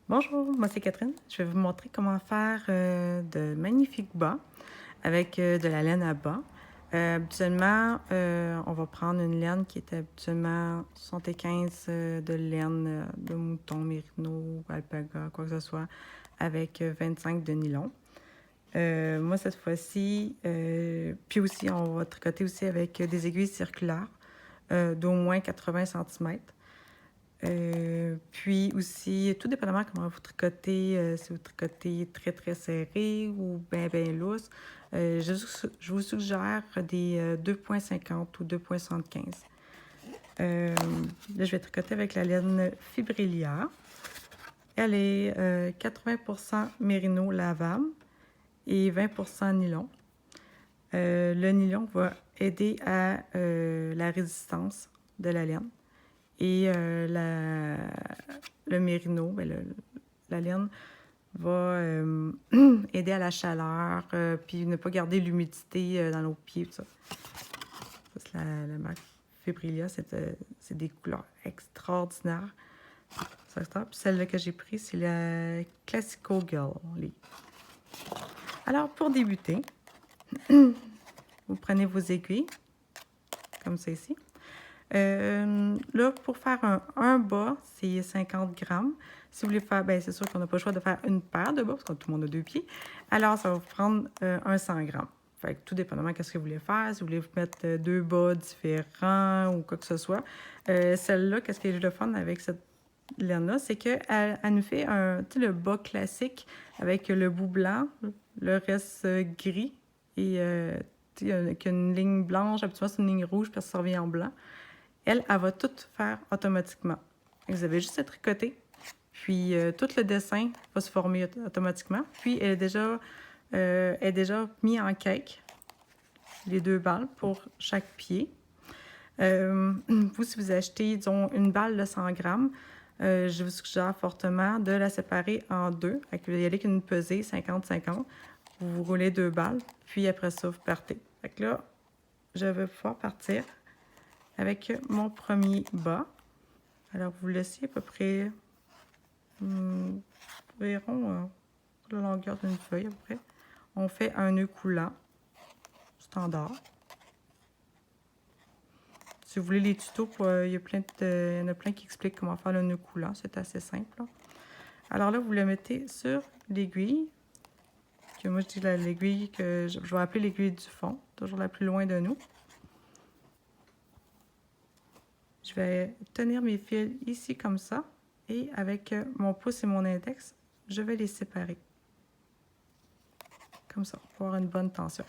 Bonjour, moi c'est Catherine. Je vais vous montrer comment faire de magnifiques bas avec de la laine à bas. Habituellement, on va prendre une laine qui est habituellement 75 de laine de mouton, mérino, alpaga, quoi que ce soit, avec 25 de nylon. Moi, cette fois-ci, puis aussi, on va tricoter aussi avec des aiguilles circulaires d'au moins 80 cm. Puis aussi, tout dépendamment comment vous tricotez, si vous tricotez très très serré ou bien lousse, je vous suggère des 2,50 ou 2,75. Là, je vais tricoter avec la laine Fibrilia. Elle est 80% mérino lavable et 20% nylon. Le nylon va aider à la résistance de la laine. Et le mérino, la laine, va aider à la chaleur, puis ne pas garder l'humidité dans nos pieds. Tout ça. La marque Fibrilia, c'est des couleurs extraordinaires. Puis celle-là que j'ai prise, c'est la Classico Girly. Alors, pour débuter, vous prenez vos aiguilles, comme ça ici. Là, pour faire un bas, c'est 50 grammes. Si vous voulez faire, bien, c'est sûr qu'on n'a pas le choix de faire une paire de bas, parce que tout le monde a deux pieds. Alors, ça va vous prendre un 100 grammes. Fait que tout dépendamment de ce que vous voulez faire, si vous voulez vous mettre deux bas différents ou quoi que ce soit. Celle-là, qu'est-ce qui est le fun avec cette laine-là, c'est qu'elle nous fait le bas classique avec le bout blanc, le reste gris et qu'il y a une ligne blanche. Habituellement, c'est une ligne rouge parce que ça revient en blanc. Elle va tout faire automatiquement. Vous avez juste à tricoter, puis tout le dessin va se former automatiquement. Puis elle est déjà mis en cake, les deux balles pour chaque pied. Vous, si vous achetez, disons, une balle de 100 grammes, je vous suggère fortement de la séparer en deux. Vous allez y aller avec une pesée 50-50. Vous roulez deux balles, puis après ça, vous partez. Fait que là, je vais pouvoir partir avec mon premier bas. Alors, vous laissez à peu près environ la longueur d'une feuille à peu près. On fait un nœud coulant standard. Si vous voulez les tutos, il y en a plein qui expliquent comment faire le nœud coulant. C'est assez simple. Là. Alors là, vous le mettez sur l'aiguille. Que moi, je dis l'aiguille que je vais appeler l'aiguille du fond, toujours la plus loin de nous. Je vais tenir mes fils ici comme ça. Et avec mon pouce et mon index, je vais les séparer. Comme ça, pour avoir une bonne tension.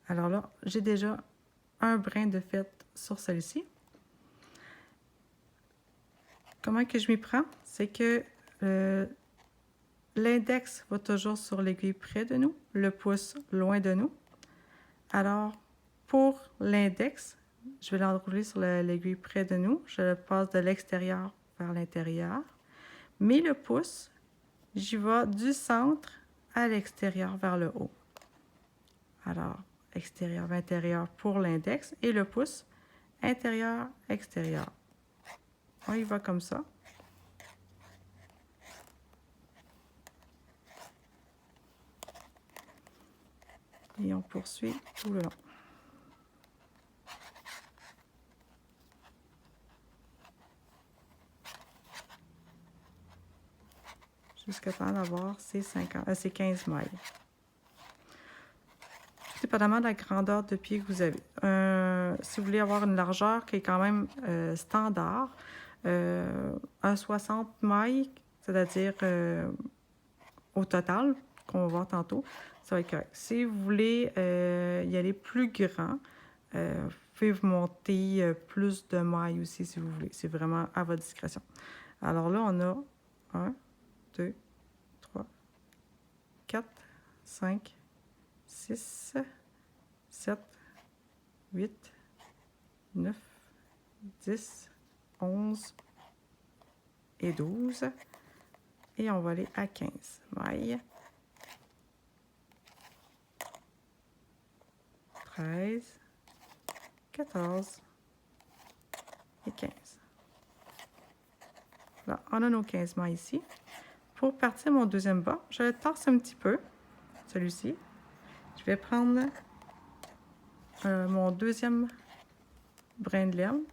Alors là, j'ai déjà un brin de fête sur celle-ci. Comment que je m'y prends? C'est que l'index va toujours sur l'aiguille près de nous, le pouce loin de nous. Alors, pour l'index, je vais l'enrouler sur l'aiguille près de nous. Je le passe de l'extérieur vers l'intérieur. Mais le pouce, j'y vais du centre à l'extérieur vers le haut. Alors, extérieur vers intérieur pour l'index et le pouce, intérieur, extérieur. On y va comme ça. Et on poursuit tout le long. Jusqu'à temps d'avoir ces 15 mailles. Dépendamment de la grandeur de pied que vous avez. Si vous voulez avoir une largeur qui est quand même standard, un 60 mailles, c'est-à-dire au total, qu'on va voir tantôt, ça va être correct. Si vous voulez y aller plus grand, vous pouvez vous monter plus de mailles aussi si vous voulez. C'est vraiment à votre discrétion. Alors là, on a 1, 2, 3, 4, 5, 6, 7, 8, 9, 10, 11 et 12. Et on va aller à 15 mailles. 13, 14 et 15. Là, on a nos 15 mailles ici. Pour partir mon deuxième bas, je le torse un petit peu, celui-ci. Je vais prendre mon deuxième brin de laine,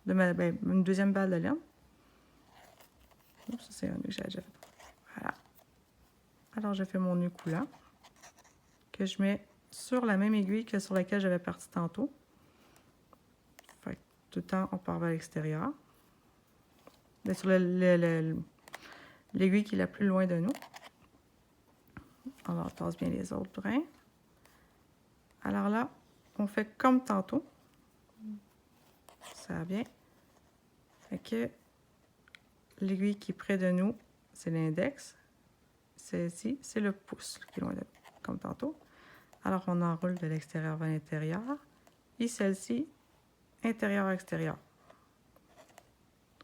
une deuxième balle de laine. Oups, ça c'est un nœud que j'ai déjà fait. Voilà. Alors, je fais mon nœud coulant que je mets sur la même aiguille que sur laquelle j'avais parti tantôt. Fait que tout le temps, on part vers l'extérieur. Sur l'aiguille qui est la plus loin de nous. On tasse bien les autres brins. Alors là, on fait comme tantôt. Ça va bien. Fait que l'aiguille qui est près de nous, c'est l'index. Celle-ci, c'est le pouce qui est loin de nous, comme tantôt. Alors, on enroule de l'extérieur vers l'intérieur. Et celle-ci, intérieur-extérieur.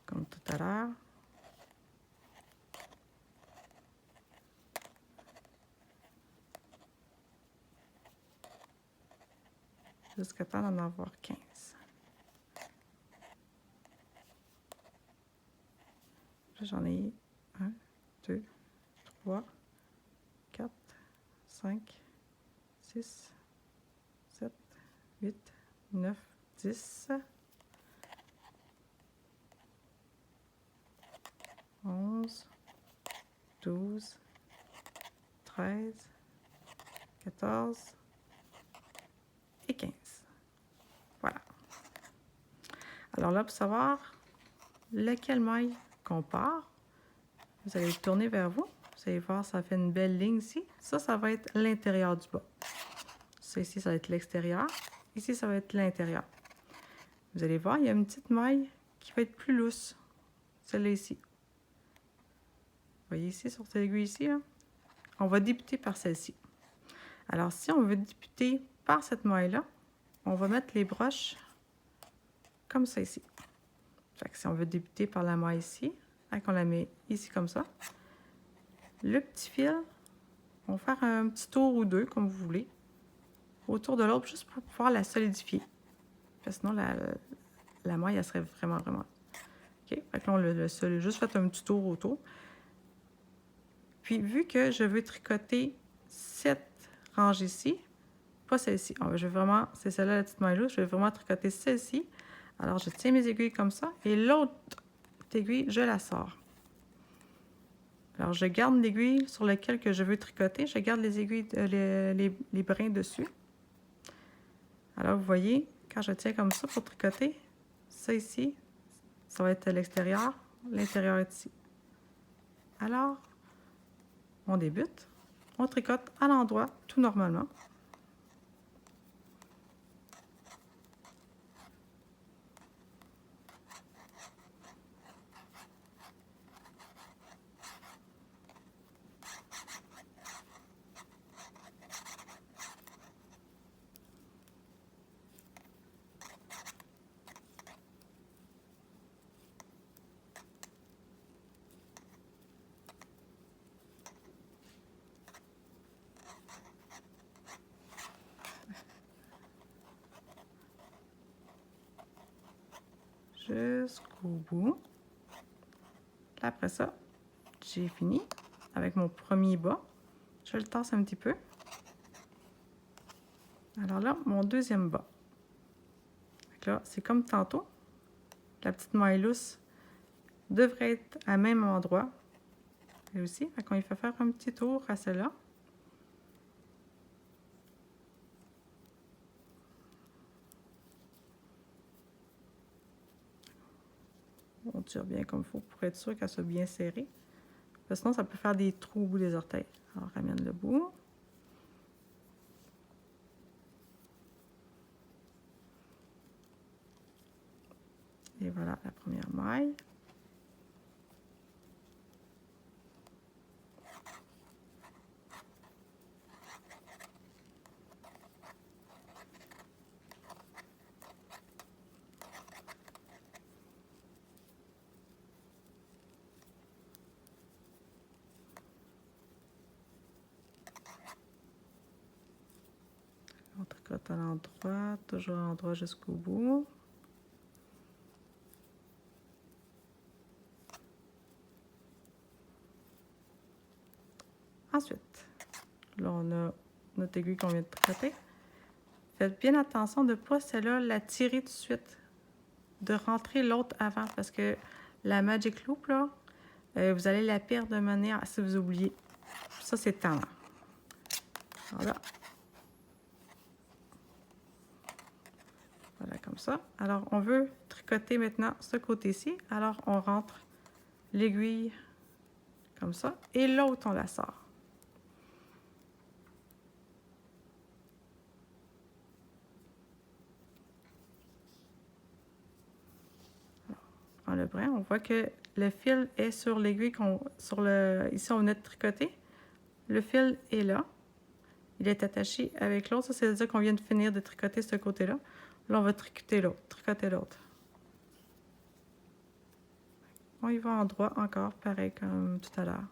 Comme tout à l'heure. Jusqu'à temps d'en avoir 15. J'en ai 1, 2, 3, 4, 5, 6, 7, 8, 9, 10, 11, 12, 13, 14 et 15. Voilà. Alors là, pour savoir lequel maille qu'on part, vous allez le tourner vers vous. Vous allez voir, ça fait une belle ligne ici. Ça va être l'intérieur du bas. Ça ici, ça va être l'extérieur. Ici, ça va être l'intérieur. Vous allez voir, il y a une petite maille qui va être plus lousse. Celle-là ici. Vous voyez ici, sur cette aiguille ici, là? On va débuter par celle-ci. Alors, si on veut débuter par cette maille-là, on va mettre les broches comme ça ici. Fait que si on veut débuter par la maille ici, on la met ici comme ça. Le petit fil, on va faire un petit tour ou deux, comme vous voulez, autour de l'autre, juste pour pouvoir la solidifier. Parce que sinon, la maille, elle serait vraiment... OK? Fait que là, on l'a juste fait un petit tour autour. Puis, vu que je veux tricoter cette rangée ici, pas celle-ci. Je vais vraiment, c'est celle-là, la petite maille-là, je vais vraiment tricoter celle-ci. Alors, je tiens mes aiguilles comme ça, et l'autre aiguille, je la sors. Alors, je garde l'aiguille sur laquelle que je veux tricoter. Je garde les aiguilles, les brins dessus. Alors, vous voyez, quand je tiens comme ça pour tricoter, ça ici, ça va être l'extérieur, l'intérieur est ici. Alors, on débute, on tricote à l'endroit, tout normalement. Jusqu'au bout. Là, après ça, j'ai fini avec mon premier bas. Je le tasse un petit peu. Alors là, mon deuxième bas. Là, c'est comme tantôt. La petite maille lousse devrait être à même endroit. Et aussi, on lui fait faire un petit tour à celle-là. On tire bien comme il faut pour être sûr qu'elle soit bien serrée. Parce que sinon, ça peut faire des trous au bout des orteils. Alors, ramène le bout. Et voilà la première maille. On tricote à l'endroit, toujours à l'endroit jusqu'au bout. Ensuite, là, on a notre aiguille qu'on vient de tricoter. Faites bien attention de ne pas, celle-là, la tirer tout de suite. De rentrer l'autre avant, parce que la Magic Loop, là, vous allez la perdre de manière si vous oubliez. Ça, c'est tendance. Voilà. Voilà, comme ça. Alors, on veut tricoter maintenant ce côté-ci. Alors, on rentre l'aiguille comme ça. Et l'autre, on la sort. Le brin, on voit que le fil est sur l'aiguille ici on venait de tricoter. Le fil est là. Il est attaché avec l'autre. Ça, c'est-à-dire qu'on vient de finir de tricoter ce côté-là. Là, on va tricoter l'autre. On y va en droit encore, pareil comme tout à l'heure.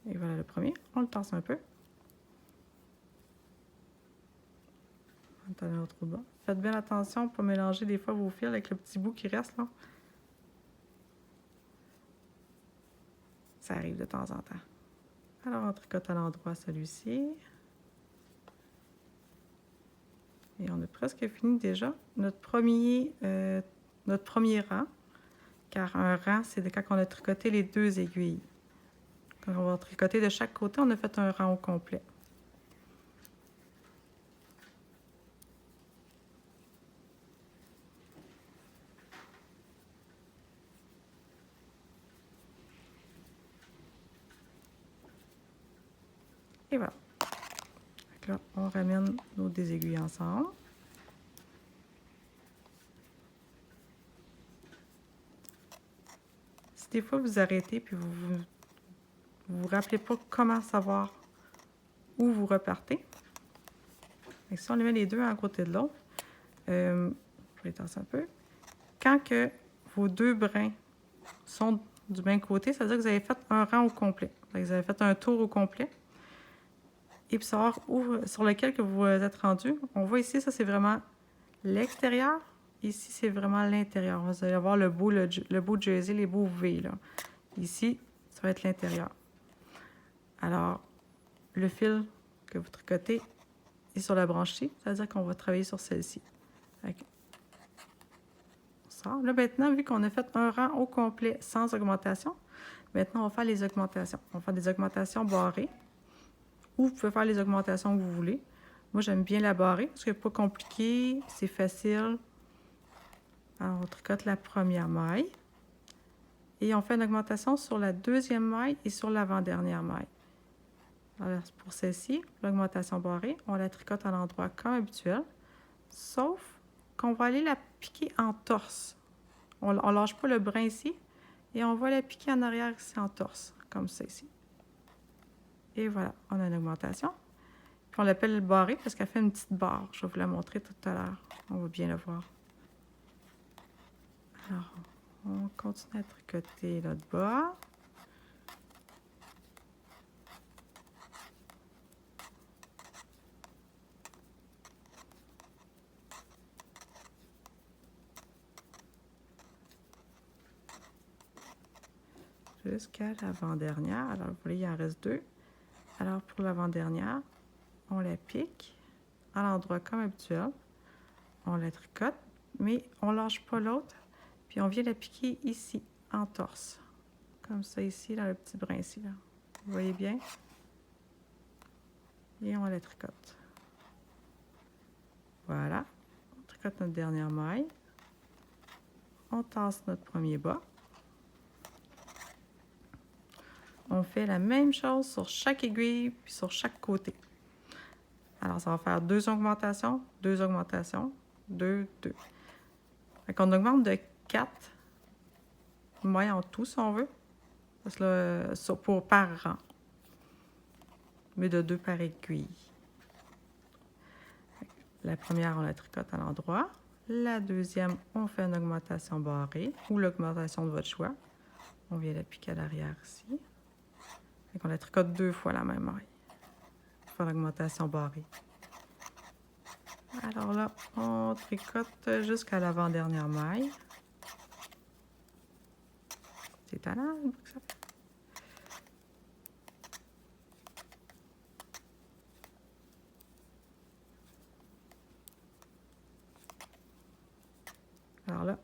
Et voilà le premier. On le tasse un peu. On l'autre au bas. Faites bien attention pour mélanger des fois vos fils avec le petit bout qui reste là. Ça arrive de temps en temps. Alors, on tricote à l'endroit celui-ci. Et on a presque fini déjà notre premier rang. Car un rang, c'est quand on a tricoté les deux aiguilles. Quand on va tricoter de chaque côté, on a fait un rang au complet. Et voilà. Donc là, on ramène nos deux aiguilles ensemble. Si des fois vous arrêtez puis vous rappelez pas comment savoir où vous repartez. Et si on les met les deux à côté de l'autre, je vais tasser un peu. Quand que vos deux brins sont du même côté, ça veut dire que vous avez fait un rang au complet. Vous avez fait un tour au complet. Et puis savoir sur lequel que vous êtes rendu. On voit ici, ça c'est vraiment l'extérieur. Ici, c'est vraiment l'intérieur. Vous allez avoir le beau jersey, les beaux V. Là. Ici, ça va être l'intérieur. Alors, le fil que vous tricotez est sur la branche ci, c'est-à-dire qu'on va travailler sur celle-ci. On sort. Là, maintenant, vu qu'on a fait un rang au complet sans augmentation, maintenant, on va faire les augmentations. On va faire des augmentations barrées. Ou vous pouvez faire les augmentations que vous voulez. Moi, j'aime bien la barrer parce que c'est pas compliqué, c'est facile. Alors, on tricote la première maille. Et on fait une augmentation sur la deuxième maille et sur l'avant-dernière maille. Alors, pour celle-ci, l'augmentation barrée, on la tricote à l'endroit comme habituel, sauf qu'on va aller la piquer en torse. On ne lâche pas le brin ici, et on va la piquer en arrière ici en torse, comme ça ici. Et voilà, on a une augmentation. Puis on l'appelle barrée parce qu'elle fait une petite barre. Je vais vous la montrer tout à l'heure. On va bien le voir. Alors, on continue à tricoter notre bas. Jusqu'à l'avant-dernière. Alors, vous voyez, il en reste deux. Alors, pour l'avant-dernière, on la pique à l'endroit comme habituel. On la tricote, mais on ne lâche pas l'autre. Puis, on vient la piquer ici, en torse. Comme ça, ici, dans le petit brin ici. Là. Vous voyez bien? Et on la tricote. Voilà. On tricote notre dernière maille. On tasse notre premier bas. On fait la même chose sur chaque aiguille puis sur chaque côté. Alors, ça va faire deux augmentations, 2. Fait qu'on augmente de 4 mailles en tout, si on veut. Parce que là, par rang. Mais de 2 par aiguille. La première, on la tricote à l'endroit. La deuxième, on fait une augmentation barrée ou l'augmentation de votre choix. On vient l'appliquer à l'arrière ici. Fait qu'on la tricote 2 fois la même maille. Pour faire l'augmentation barrée. Alors là, on tricote jusqu'à l'avant-dernière maille. C'est talent, le bout que ça fait. Alors là,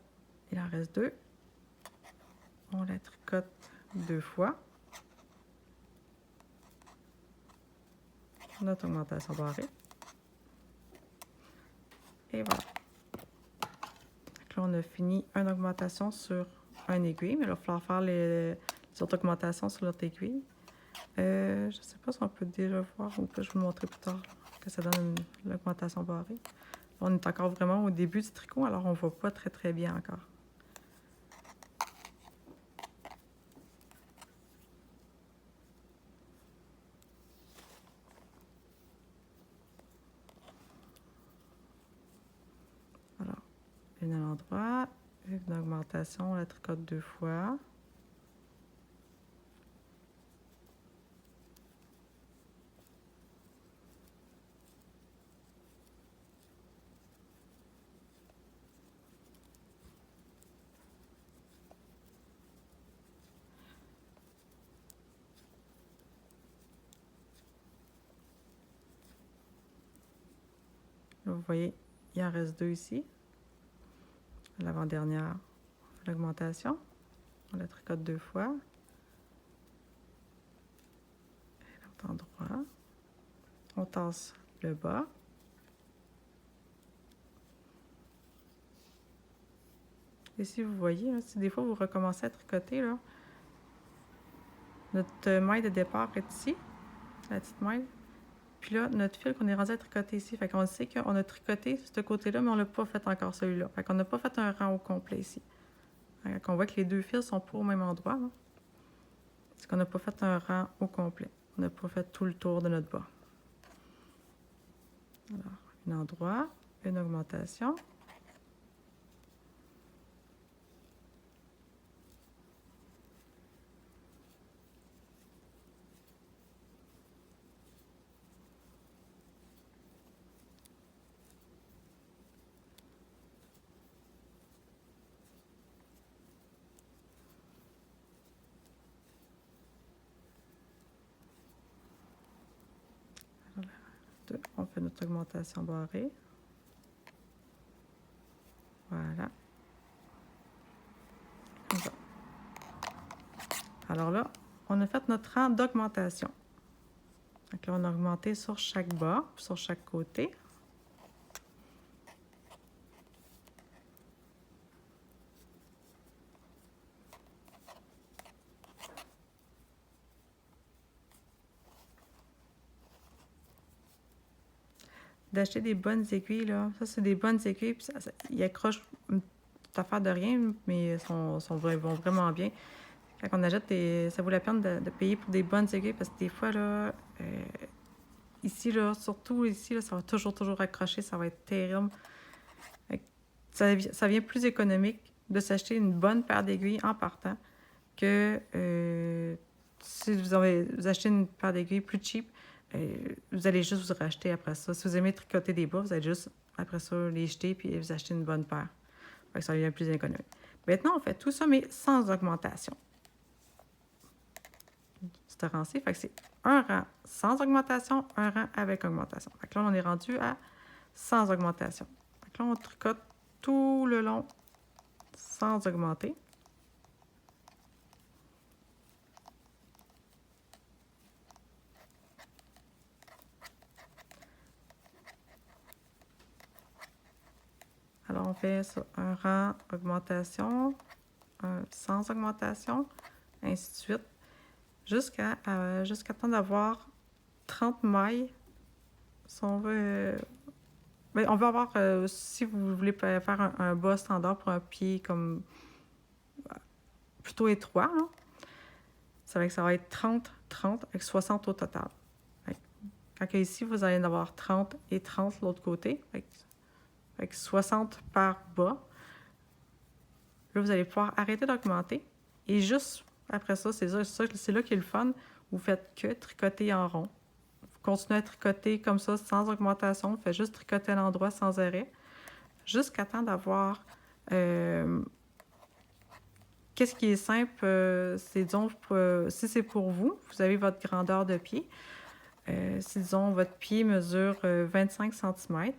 il en reste 2. On la tricote 2 fois. Notre augmentation barrée. Et voilà. Donc là, on a fini une augmentation sur un aiguille, mais là, il va falloir faire les autres augmentations sur l'autre aiguille. Je ne sais pas si on peut déjà voir ou que je vais vous montrer plus tard que ça donne l'augmentation barrée. On est encore vraiment au début du tricot, alors on ne voit pas très très bien encore. Alors, une à l'endroit, une augmentation, on la tricote 2 fois. Là, vous voyez, il en reste 2 ici. L'avant-dernière, l'augmentation. On la tricote 2 fois. Et l'autre endroit. On tasse le bas. Et si vous voyez, là, si des fois vous recommencez à tricoter, là, notre maille de départ est ici, la petite maille. Puis là, notre fil qu'on est rendu à tricoter ici. Fait qu'on sait qu'on a tricoté ce côté-là, mais on l'a pas fait encore celui-là. Fait qu'on n'a pas fait un rang au complet ici. Fait qu'on voit que les 2 fils sont pas au même endroit. Là. C'est qu'on n'a pas fait un rang au complet. On n'a pas fait tout le tour de notre bas. Alors, un endroit, une augmentation. On fait notre augmentation barrée. Voilà. Comme ça. Alors là, on a fait notre rang d'augmentation. Donc là, on a augmenté sur chaque bas, sur chaque côté. D'acheter des bonnes aiguilles, là. Ça, c'est des bonnes aiguilles, puis ils accrochent une petite affaire de rien, mais vont vraiment bien. Quand on achète ça vaut la peine de payer pour des bonnes aiguilles, parce que des fois, là, ici, là, surtout ici, là, ça va toujours accrocher, ça va être terrible. Ça vient plus économique de s'acheter une bonne paire d'aiguilles en partant que si vous achetez une paire d'aiguilles plus cheap, vous allez juste vous racheter après ça. Si vous aimez tricoter des bas, vous allez juste après ça les jeter puis vous acheter une bonne paire. Fait que ça devient plus économique. Maintenant, on fait tout ça, mais sans augmentation. C'est un rang-ci, fait que c'est un rang sans augmentation, un rang avec augmentation. Fait que là, on est rendu à sans augmentation. Fait que là, on tricote tout le long sans augmenter. Alors, on fait ça, un rang augmentation, un sans augmentation, ainsi de suite, jusqu'à temps d'avoir 30 mailles. Si on veut, on veut avoir, si vous voulez faire un bas standard pour un pied comme plutôt étroit, là, ça va être 30, 30 avec 60 au total. Quand que ici, vous allez en avoir 30 et 30 de l'autre côté, avec 60 par bas. Là, vous allez pouvoir arrêter d'augmenter. Et juste après ça, c'est là qui est le fun. Vous faites que tricoter en rond. Vous continuez à tricoter comme ça, sans augmentation. Vous faites juste tricoter à l'endroit sans arrêt. Jusqu'à temps d'avoir... qu'est-ce qui est simple, c'est, disons, si c'est pour vous, vous avez votre grandeur de pied. Si, disons, votre pied mesure 25 cm,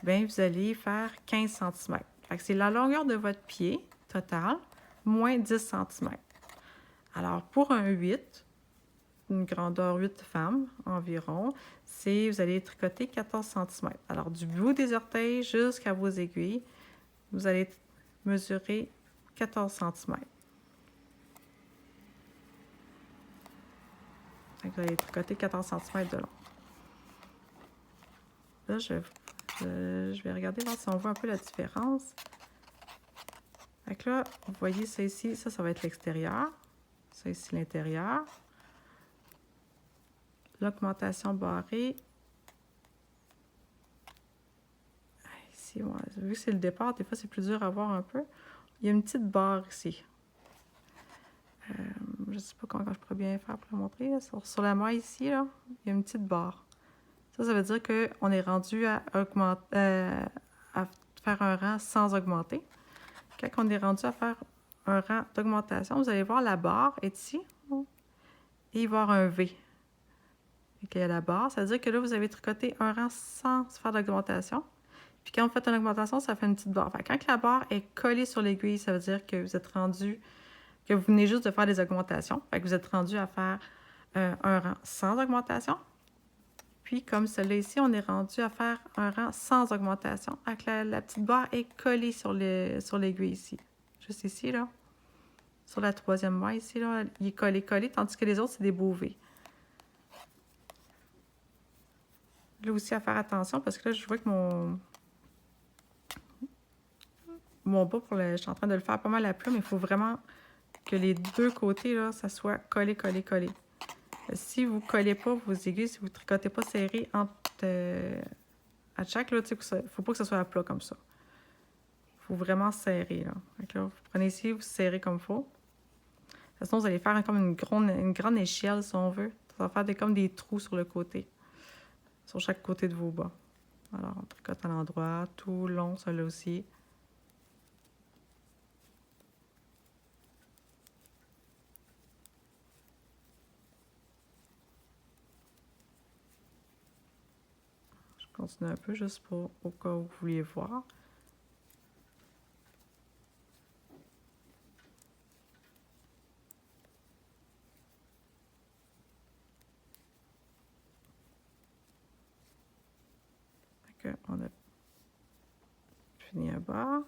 bien, vous allez faire 15 cm. C'est la longueur de votre pied total, moins 10 cm. Alors, pour un 8, une grandeur 8 femme environ, vous allez tricoter 14 cm. Alors, du bout des orteils jusqu'à vos aiguilles, vous allez mesurer 14 cm. Vous allez tricoter 14 cm de long. Là, je vais regarder voir si on voit un peu la différence. Donc là, vous voyez ça ici, ça va être l'extérieur. Ça ici, l'intérieur. L'augmentation barrée. Ici, ouais, vu que c'est le départ, des fois, c'est plus dur à voir un peu. Il y a une petite barre ici. Je ne sais pas comment je pourrais bien faire pour le montrer. Là. Sur la maille ici, là, il y a une petite barre. Ça veut dire qu'on est rendu à faire un rang sans augmenter. Quand on est rendu à faire un rang d'augmentation, vous allez voir la barre est ici et il va y avoir un V. Et qu'il y a la barre, ça veut dire que là, vous avez tricoté un rang sans faire d'augmentation. Puis quand vous faites une augmentation, ça fait une petite barre. Fait quand la barre est collée sur l'aiguille, ça veut dire que vous êtes rendu, que vous venez juste de faire des augmentations. Fait que vous êtes rendu à faire un rang sans augmentation. Puis, comme celle-là ici, on est rendu à faire un rang sans augmentation. Avec la petite barre est collée sur l'aiguille ici. Juste ici, là. Sur la troisième maille ici, là, il est collé, tandis que les autres, c'est des beaux V. Là aussi, à faire attention, parce que là, je vois que mon bas, je suis en train de le faire pas mal à plat, mais il faut vraiment que les deux côtés, là, ça soit collé. Si vous ne collez pas vos aiguilles, si vous ne tricotez pas serré à chaque, il ne faut pas que ce soit à plat comme ça. Il faut vraiment serrer. Là. Donc là, vous prenez ici, vous serrez comme il faut. Sinon, vous allez faire comme une grande échelle, si on veut. Ça va faire comme des trous sur le côté, sur chaque côté de vos bas. Alors, on tricote à l'endroit, tout long, celui-là aussi. Continue un peu juste pour au cas où vous vouliez voir. Donc, on a fini un bas.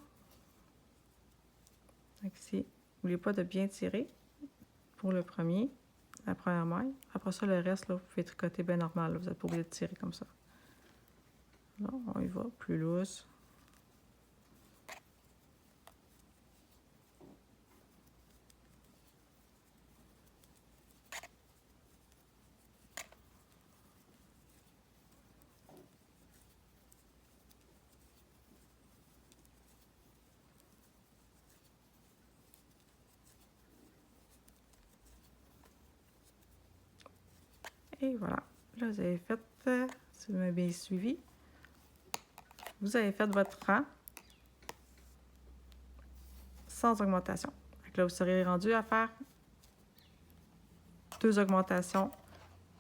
Donc ici, n'oubliez pas de bien tirer pour le premier, la première maille. Après ça, le reste, là, vous pouvez tricoter bien normal. Là. Vous n'êtes pas obligé de tirer comme ça. Là, on y va, plus lousse. Et voilà. Là, vous avez fait, si vous m'avez bien suivi, vous avez fait votre rang sans augmentation. Donc là, vous serez rendu à faire 2 augmentations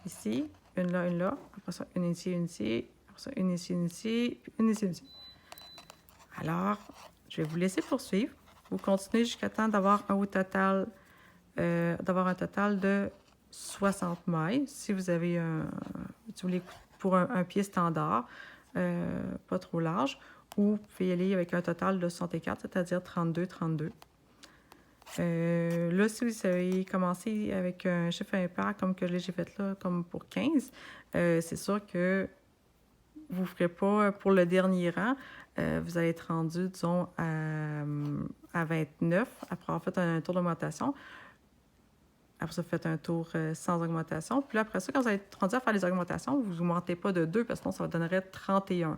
ici, une là, après ça, une ici, après ça, une ici, puis une ici. Alors, je vais vous laisser poursuivre. Vous continuez jusqu'à temps d'avoir un total de 60 mailles. Si vous avez si vous voulez pour un pied standard, pas trop large, ou vous pouvez y aller avec un total de 64, c'est-à-dire 32. Là, si vous avez commencé avec un chiffre impair comme que j'ai fait là, comme pour 15, c'est sûr que vous ne ferez pas pour le dernier rang. Vous allez être rendu, disons, à 29 après avoir fait un tour d'augmentation. Après ça, vous faites un tour sans augmentation. Puis là, après ça, quand vous allez être rendu à faire les augmentations, vous n'augmentez pas de 2 parce que sinon, ça vous donnerait 31.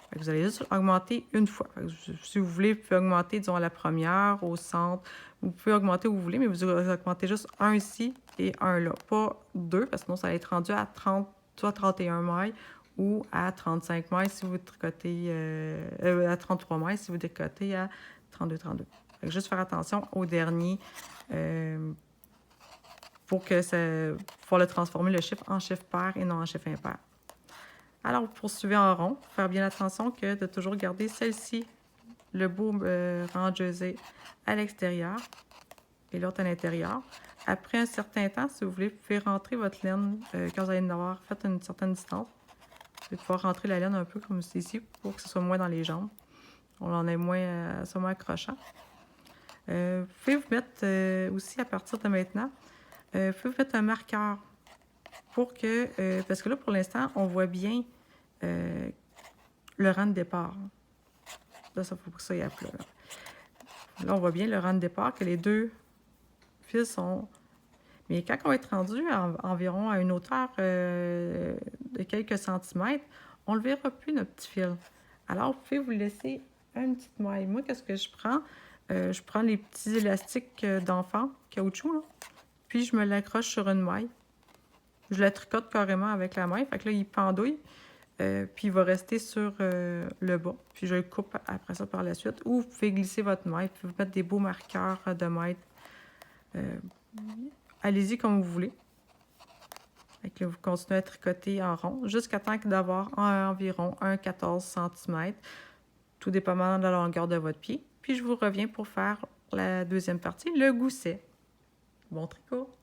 Fait que vous allez juste augmenter une fois. Fait que si vous voulez, vous pouvez augmenter, disons, à la première, au centre. Vous pouvez augmenter où vous voulez, mais vous augmentez juste un ici et un là. Pas 2, parce que sinon, ça va être rendu à 30, soit 31 mailles ou à 35 mailles si vous tricotez, à 33 mailles si vous tricotez à 32. Fait que juste faire attention au dernier pour pouvoir le transformer le chiffre en chiffre pair et non en chiffre impair. Alors, vous poursuivez en rond. Faire bien attention que de toujours garder celle-ci, le beau rang jersey, à l'extérieur et l'autre à l'intérieur. Après un certain temps, si vous voulez, vous pouvez rentrer votre laine quand vous allez en avoir fait une certaine distance. Vous allez pouvoir rentrer la laine un peu comme ici pour que ce soit moins dans les jambes. On en est moins, soit moins accrochant. Vous pouvez vous mettre aussi à partir de maintenant, vous pouvez vous mettre un marqueur pour que, parce que là pour l'instant, on voit bien le rang de départ. Là, ça faut que ça y à plat. Là, on voit bien le rang de départ, que les deux fils sont... Mais quand on va être rendu environ à une hauteur de quelques centimètres, on ne le verra plus, notre petit fil. Alors, vous pouvez vous laisser une petite maille. Moi, qu'est-ce que je prends? Je prends les petits élastiques d'enfant, caoutchouc, là, puis je me l'accroche sur une maille. Je la tricote carrément avec la main. Fait que là, il pendouille. Puis il va rester sur le bas. Puis je le coupe après ça par la suite. Ou vous pouvez glisser votre maître. Puis vous mettre des beaux marqueurs de maître. Allez-y comme vous voulez. Fait que là, vous continuez à tricoter en rond jusqu'à temps d'avoir environ un 14 cm. Tout dépendamment de la longueur de votre pied. Puis je vous reviens pour faire la deuxième partie, le gousset. Bon tricot!